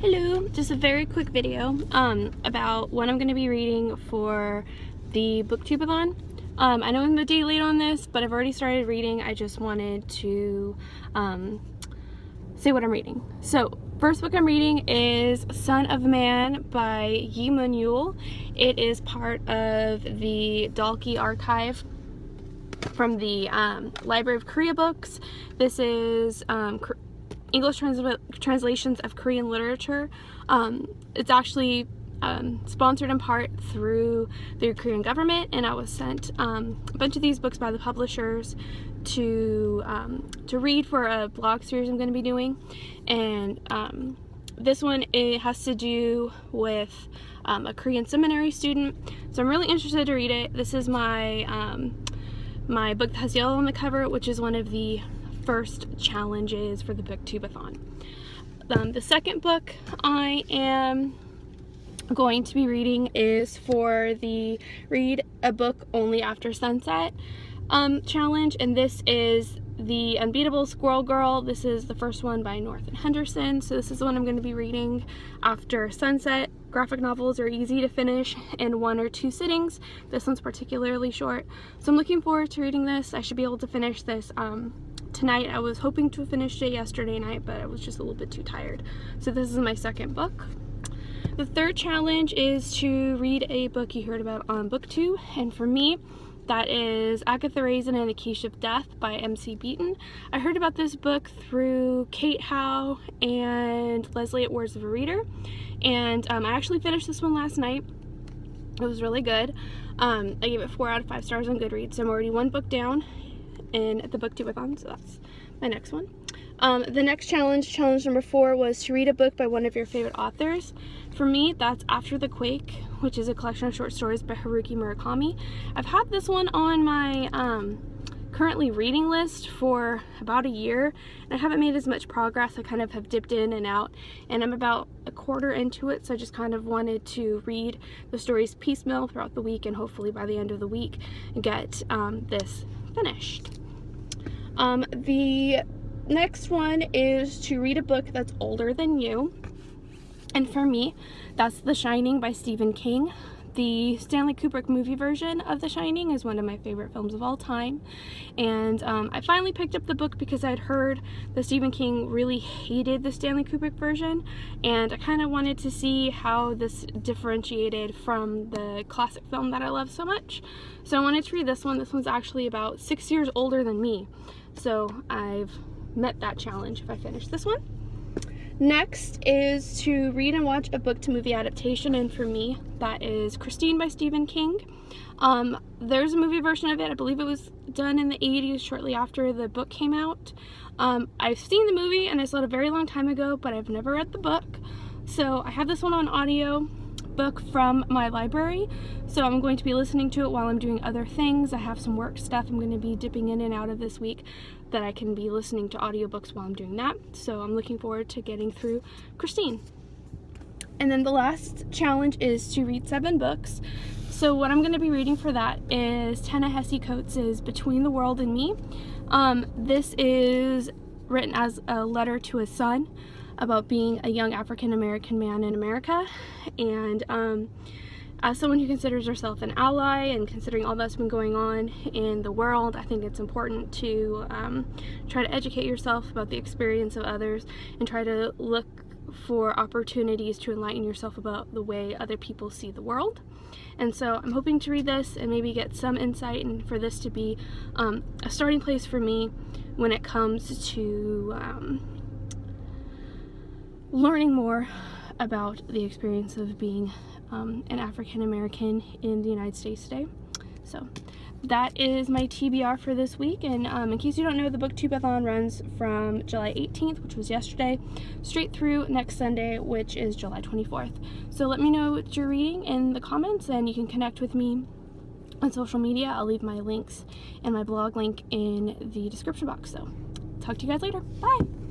Hello, just a very quick video about what I'm going to be reading for the BookTube-A-Thon. I know I'm a day late on this, but I've already started reading. I just wanted to say what I'm reading. So, first book I'm reading is Son of Man by Yi Mun-yul. It is part of the Dalkey archive from the Library of Korea books. This is English translations of Korean literature. It's actually sponsored in part through the Korean government, and I was sent a bunch of these books by the publishers to read for a blog series I'm going to be doing. And this one, it has to do with a Korean seminary student, so I'm really interested to read it. This is my my book that has yellow on the cover, which is one of the first challenges for the BookTube-A-Thon. The second book I am going to be reading is for the Read a Book Only After Sunset challenge, and this is The Unbeatable Squirrel Girl. This is the first one by North and Henderson, so this is the one I'm going to be reading after sunset. Graphic novels are easy to finish in 1 or 2 sittings. This one's particularly short, so I'm looking forward to reading this. I should be able to finish this tonight. I was hoping to have finished it yesterday night, but I was just a little bit too tired. So this is my second book. The third challenge is to read a book you heard about on BookTube, and for me, that is Agatha Raisin and the Quiche of Death by M.C. Beaton. I heard about this book through Kate Howe and Leslie at Words of a Reader, and I actually finished this one last night. It was really good. I gave it 4 out of 5 stars on Goodreads, so I'm already 1 book down in the BookTube-A-Thon, so that's my next one. The next challenge number 4, was to read a book by one of your favorite authors. For me, that's After the Quake, which is a collection of short stories by Haruki Murakami. I've had this one on my currently reading list for about a year, and I haven't made as much progress. I kind of have dipped in and out, and I'm about a quarter into it, so I just kind of wanted to read the stories piecemeal throughout the week, and hopefully by the end of the week get this finished. The next one is to read a book that's older than you, and for me, that's The Shining by Stephen King. The Stanley Kubrick movie version of The Shining is one of my favorite films of all time, and I finally picked up the book because I'd heard that Stephen King really hated the Stanley Kubrick version, and I kind of wanted to see how this differentiated from the classic film that I love so much. So I wanted to read this one. This one's actually about 6 years older than me, so I've met that challenge if I finish this one. Next is to read and watch a book-to-movie adaptation, and for me, that is Christine by Stephen King. There's a movie version of it. I believe it was done in the 80s, shortly after the book came out. I've seen the movie, and I saw it a very long time ago, but I've never read the book. So I have this one on audio book from my library, so I'm going to be listening to it while I'm doing other things. I have some work stuff I'm going to be dipping in and out of this week that I can be listening to audiobooks while I'm doing that, so I'm looking forward to getting through Christine. And then the last challenge is to read 7 books. So what I'm going to be reading for that is Ta-Nehisi Coates' Between the World and Me. This is written as a letter to his son about being a young African-American man in America, and as someone who considers herself an ally, and considering all that's been going on in the world, I think it's important to try to educate yourself about the experience of others and try to look for opportunities to enlighten yourself about the way other people see the world. And so I'm hoping to read this and maybe get some insight, and for this to be a starting place for me when it comes to learning more about the experience of being an African American in the United States today. So that is my TBR for this week, and in case you don't know, the BookTube-A-Thon runs from July 18th, which was yesterday, straight through next Sunday, which is July 24th. So let me know what you're reading in the comments, and you can connect with me on social media. I'll leave my links and my blog link in the description box. So talk to you guys later. Bye!